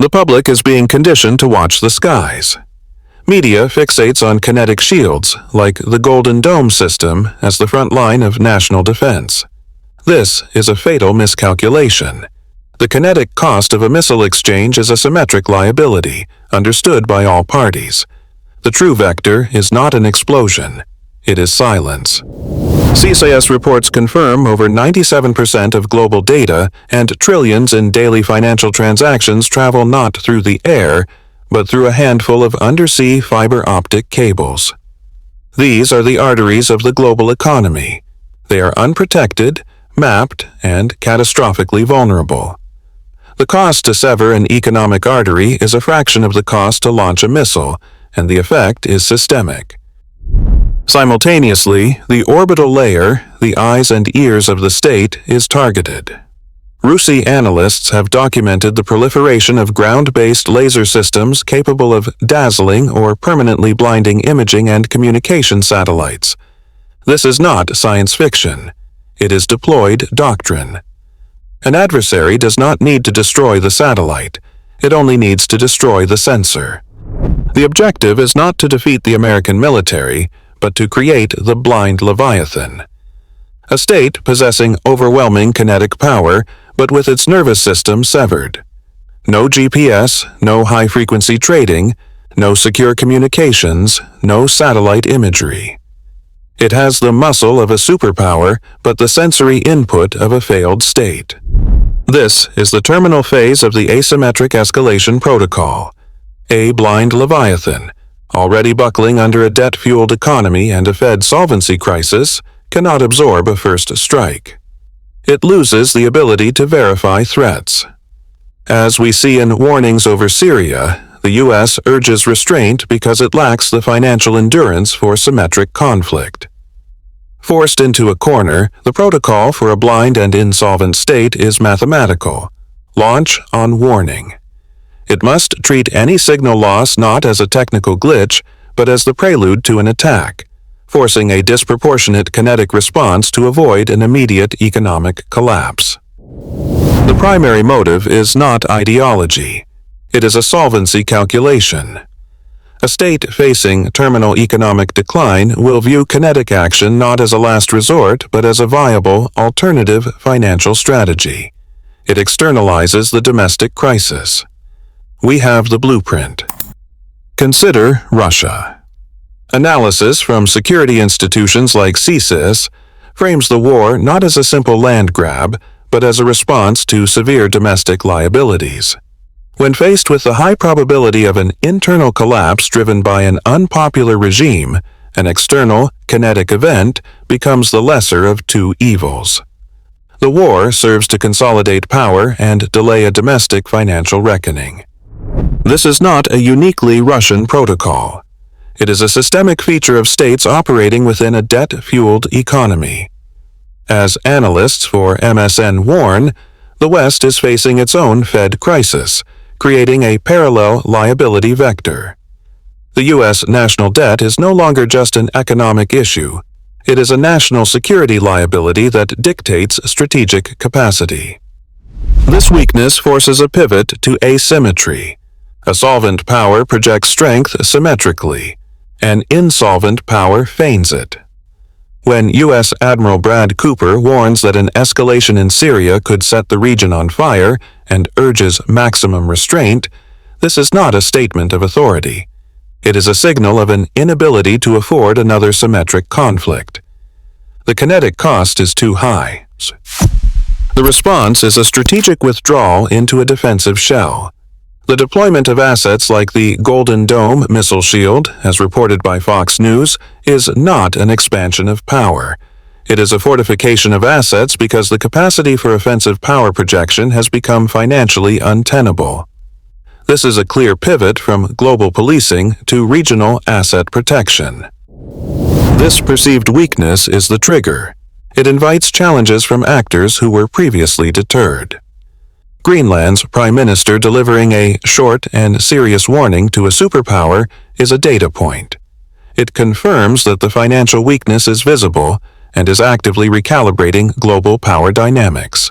The public is being conditioned to watch the skies. Media fixates on kinetic shields, like the Golden Dome system, as the front line of national defense. This is a fatal miscalculation. The kinetic cost of a missile exchange is a symmetric liability, understood by all parties. The true vector is not an explosion. It is silence. CSIS reports confirm over 97% of global data and trillions in daily financial transactions travel not through the air, but through a handful of undersea fiber optic cables. These are the arteries of the global economy. They are unprotected, mapped, and catastrophically vulnerable. The cost to sever an economic artery is a fraction of the cost to launch a missile, and the effect is systemic. Simultaneously, the orbital layer, the eyes and ears of the state, is targeted. RUSI analysts have documented the proliferation of ground-based laser systems capable of dazzling or permanently blinding imaging and communication satellites. This is not science fiction. It is deployed doctrine. An adversary does not need to destroy the satellite. It only needs to destroy the sensor. The objective is not to defeat the American military, but to create the blind Leviathan. A state possessing overwhelming kinetic power, but with its nervous system severed. No GPS, no high-frequency trading, no secure communications, no satellite imagery. It has the muscle of a superpower, but the sensory input of a failed state. This is the terminal phase of the asymmetric escalation protocol. A blind Leviathan, already buckling under a debt-fueled economy and a Fed solvency crisis, cannot absorb a first strike. It loses the ability to verify threats. As we see in warnings over Syria, the U.S. urges restraint because it lacks the financial endurance for symmetric conflict. Forced into a corner, the protocol for a blind and insolvent state is mathematical. Launch on warning. It must treat any signal loss not as a technical glitch, but as the prelude to an attack, forcing a disproportionate kinetic response to avoid an immediate economic collapse. The primary motive is not ideology. It is a solvency calculation. A state facing terminal economic decline will view kinetic action not as a last resort, but as a viable, alternative financial strategy. It externalizes the domestic crisis. We have the blueprint. Consider Russia. Analysis from security institutions like CSIS frames the war not as a simple land grab, but as a response to severe domestic liabilities. When faced with the high probability of an internal collapse driven by an unpopular regime, an external, kinetic event becomes the lesser of two evils. The war serves to consolidate power and delay a domestic financial reckoning. This is not a uniquely Russian protocol. It is a systemic feature of states operating within a debt-fueled economy. As analysts for MSN warn, the West is facing its own Fed crisis, creating a parallel liability vector. The U.S. national debt is no longer just an economic issue. It is a national security liability that dictates strategic capacity. This weakness forces a pivot to asymmetry. A solvent power projects strength symmetrically. An insolvent power feigns it. When U.S. Admiral Brad Cooper warns that an escalation in Syria could set the region on fire and urges maximum restraint, this is not a statement of authority. It is a signal of an inability to afford another symmetric conflict. The kinetic cost is too high. The response is a strategic withdrawal into a defensive shell. The deployment of assets like the Golden Dome missile shield, as reported by Fox News, is not an expansion of power. It is a fortification of assets because the capacity for offensive power projection has become financially untenable. This is a clear pivot from global policing to regional asset protection. This perceived weakness is the trigger. It invites challenges from actors who were previously deterred. Greenland's prime minister delivering a short and serious warning to a superpower is a data point. It confirms that the financial weakness is visible and is actively recalibrating global power dynamics.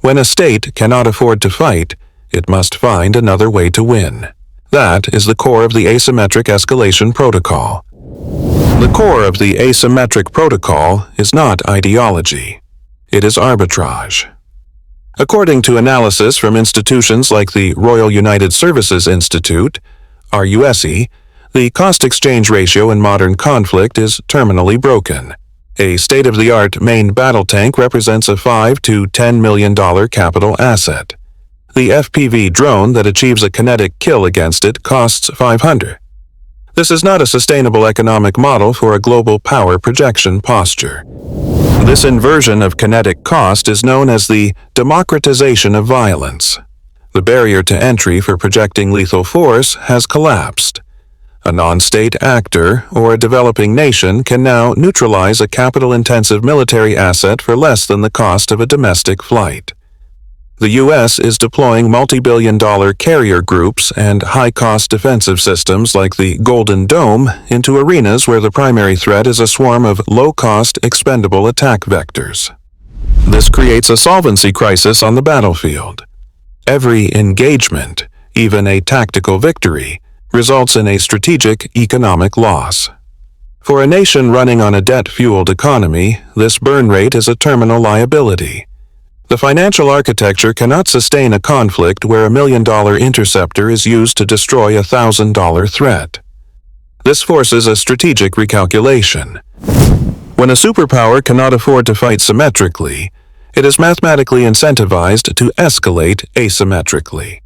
When a state cannot afford to fight, It must find another way to win. That is the core of the asymmetric escalation protocol. The core of the asymmetric protocol is not ideology. It is arbitrage. According to analysis from institutions like the Royal United Services Institute, RUSE, the cost-exchange ratio in modern conflict is terminally broken. A state-of-the-art main battle tank represents a $5 to $10 million capital asset. The FPV drone that achieves a kinetic kill against it costs $500. This is not a sustainable economic model for a global power projection posture. This inversion of kinetic cost is known as the democratization of violence. The barrier to entry for projecting lethal force has collapsed. A non-state actor or a developing nation can now neutralize a capital-intensive military asset for less than the cost of a domestic flight. The U.S. is deploying multi-billion-dollar carrier groups and high-cost defensive systems like the Golden Dome into arenas where the primary threat is a swarm of low-cost, expendable attack vectors. This creates a solvency crisis on the battlefield. Every engagement, even a tactical victory, results in a strategic economic loss. For a nation running on a debt-fueled economy, this burn rate is a terminal liability. The financial architecture cannot sustain a conflict where $1 million interceptor is used to destroy a $1,000 threat. This forces a strategic recalculation. When a superpower cannot afford to fight symmetrically, it is mathematically incentivized to escalate asymmetrically.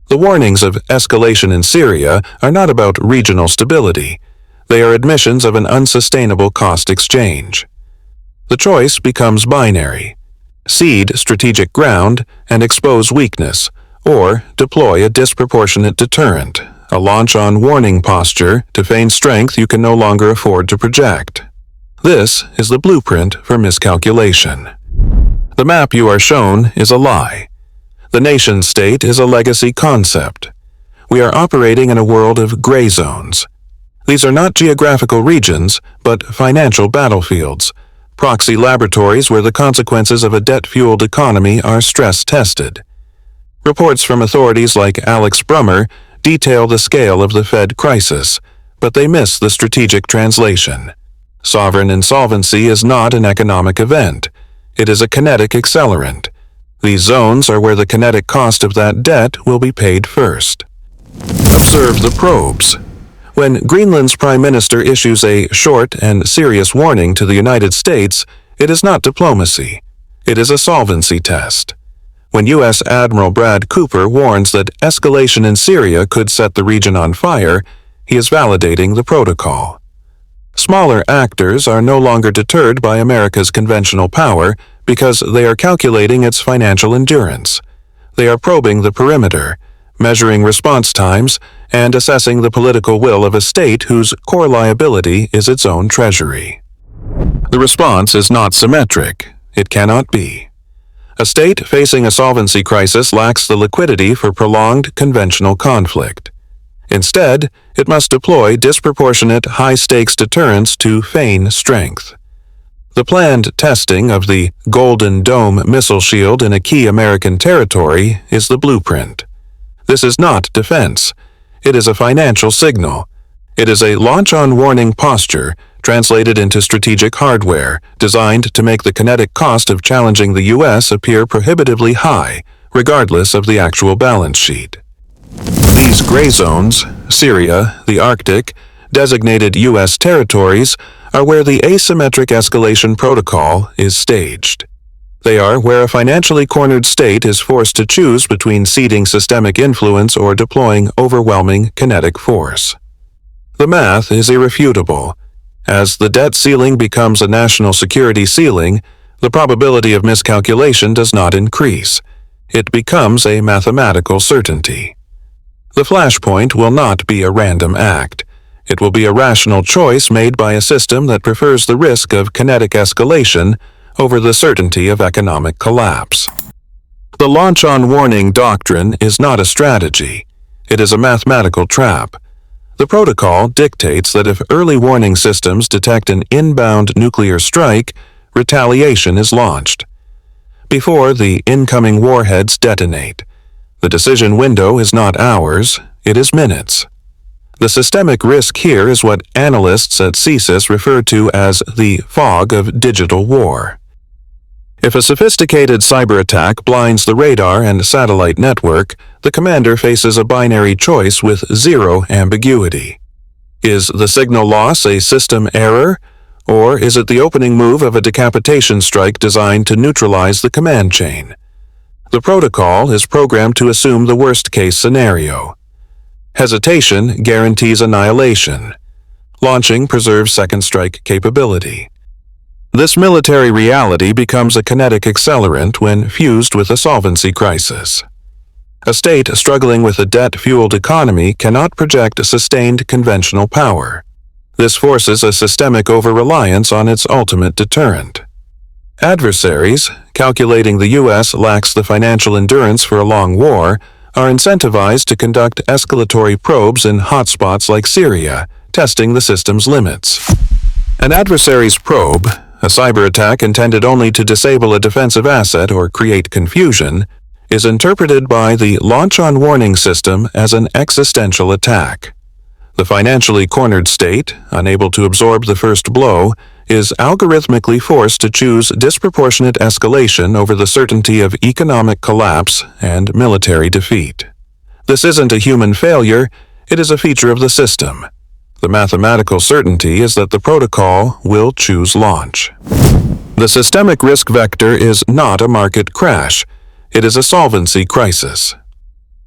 The warnings of escalation in Syria are not about regional stability. They are admissions of an unsustainable cost exchange. The choice becomes binary. Cede strategic ground and expose weakness, or deploy a disproportionate deterrent, a launch-on warning posture to feign strength you can no longer afford to project. This is the blueprint for miscalculation. The map you are shown is a lie. The nation-state is a legacy concept. We are operating in a world of gray zones. These are not geographical regions, but financial battlefields, proxy laboratories where the consequences of a debt-fueled economy are stress-tested. Reports from authorities like Alex Brummer detail the scale of the Fed crisis, but they miss the strategic translation. Sovereign insolvency is not an economic event. It is a kinetic accelerant. These zones are where the kinetic cost of that debt will be paid first. Observe the probes. When Greenland's Prime Minister issues a short and serious warning to the United States, it is not diplomacy. It is a solvency test. When U.S. Admiral Brad Cooper warns that escalation in Syria could set the region on fire, he is validating the protocol. Smaller actors are no longer deterred by America's conventional power because they are calculating its financial endurance. They are probing the perimeter, measuring response times, and assessing the political will of a state whose core liability is its own treasury. The response is not symmetric. It cannot be. A state facing a solvency crisis lacks the liquidity for prolonged conventional conflict. Instead, it must deploy disproportionate high-stakes deterrents to feign strength. The planned testing of the Golden Dome missile shield in a key American territory is the blueprint. This is not defense. It is a financial signal. It is a launch-on warning posture translated into strategic hardware designed to make the kinetic cost of challenging the U.S. appear prohibitively high, regardless of the actual balance sheet. These gray zones, Syria, the Arctic, designated U.S. territories, are where the asymmetric escalation protocol is staged. They are where a financially cornered state is forced to choose between ceding systemic influence or deploying overwhelming kinetic force. The math is irrefutable. As the debt ceiling becomes a national security ceiling, the probability of miscalculation does not increase. It becomes a mathematical certainty. The flashpoint will not be a random act. It will be a rational choice made by a system that prefers the risk of kinetic escalation over the certainty of economic collapse. The launch-on warning doctrine is not a strategy. It is a mathematical trap. The protocol dictates that if early warning systems detect an inbound nuclear strike, retaliation is launched. Before the incoming warheads detonate, The decision window is not hours, it is minutes. The systemic risk here is what analysts at CSIS refer to as the fog of digital war. If a sophisticated cyber attack blinds the radar and satellite network, the commander faces a binary choice with zero ambiguity. Is the signal loss a system error, or is it the opening move of a decapitation strike designed to neutralize the command chain? The protocol is programmed to assume the worst-case scenario. Hesitation guarantees annihilation. Launching preserves second strike capability. This military reality becomes a kinetic accelerant when fused with a solvency crisis. A state struggling with a debt-fueled economy cannot project a sustained conventional power. This forces a systemic over-reliance on its ultimate deterrent. Adversaries, calculating the U.S. lacks the financial endurance for a long war, are incentivized to conduct escalatory probes in hotspots like Syria, testing the system's limits. An adversary's probe, a cyber attack intended only to disable a defensive asset or create confusion, is interpreted by the launch-on-warning system as an existential attack. The financially cornered state, unable to absorb the first blow, is algorithmically forced to choose disproportionate escalation over the certainty of economic collapse and military defeat. This isn't a human failure, it is a feature of the system. The mathematical certainty is that the protocol will choose launch. The systemic risk vector is not a market crash, it is a solvency crisis.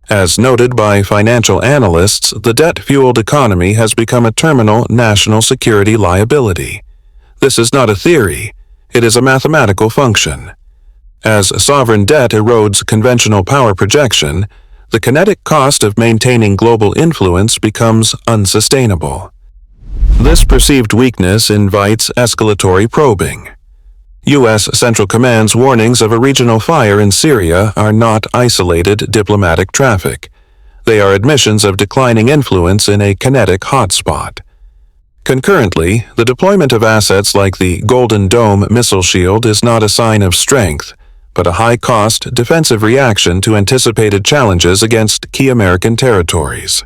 As noted by financial analysts, the debt-fueled economy has become a terminal national security liability. This is not a theory, it is a mathematical function. As sovereign debt erodes conventional power projection, the kinetic cost of maintaining global influence becomes unsustainable. This perceived weakness invites escalatory probing. U.S. Central Command's warnings of a regional fire in Syria are not isolated diplomatic traffic. They are admissions of declining influence in a kinetic hotspot. Concurrently, the deployment of assets like the Golden Dome missile shield is not a sign of strength, but a high-cost defensive reaction to anticipated challenges against key American territories.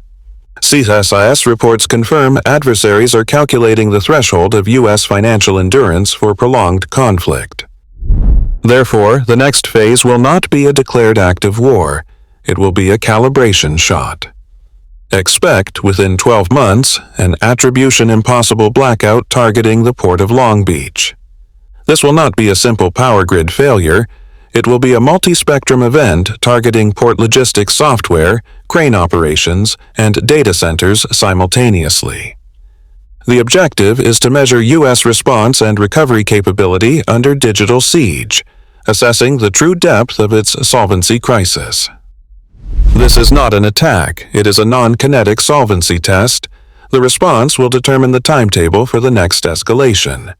CSIS reports confirm adversaries are calculating the threshold of U.S. financial endurance for prolonged conflict. Therefore, the next phase will not be a declared act of war, it will be a calibration shot. Expect, within 12 months, an attribution impossible blackout targeting the port of Long Beach. This will not be a simple power grid failure, it will be a multi-spectrum event targeting port logistics software, crane operations, and data centers simultaneously. The objective is to measure U.S. response and recovery capability under digital siege, assessing the true depth of its solvency crisis. This is not an attack, it is a non-kinetic solvency test. The response will determine the timetable for the next escalation.